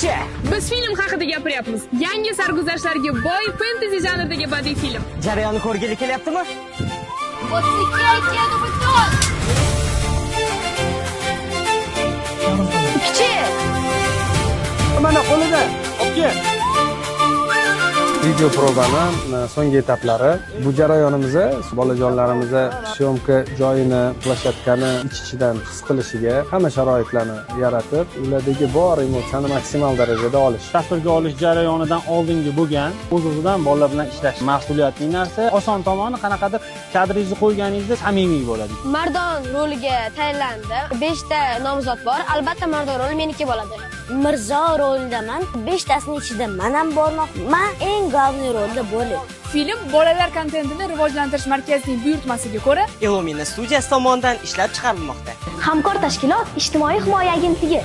Ikki. Biz film haqida gapiryapmiz. Yangi sarguzashtlarga boy fentezi janridagi badiiy film. Jarayonni ko'rgili kelyaptimi? 32 Mana qo'lida. Obke. Video probani so'nggi etaplari. Bu jarayonimizda bolajonlarimiz syomka joyini, plashatkani ich-ichidan his qilishiga hamma sharoitlarni yaratib, ulardagi bor emotsiyani maksimal darajada olish. Tasvirga olish jarayonidan oldingi bo'lgan o'z-o'zidan bolalar bilan ishlash mas'uliyatli narsa. Oson tomoni qanaqadir kadringizni qo'yganingizda samimiy bo'ladi. Mardon roliga tayinlandi. 5 ta nomzod bor. Albatta Mardon roli meniki bo'ladi. Mirzo rolidaman. 5 tasini ichida men ham bormoqman. Eng главный rolda bo'lib. Film bolalar kontentini rivojlantirish markazining buyurtmasiga ko'ra Illumina studiyasi tomonidan ishlab chiqarilmoqda. Hamkor tashkilot Ijtimoiy himoya agentligi.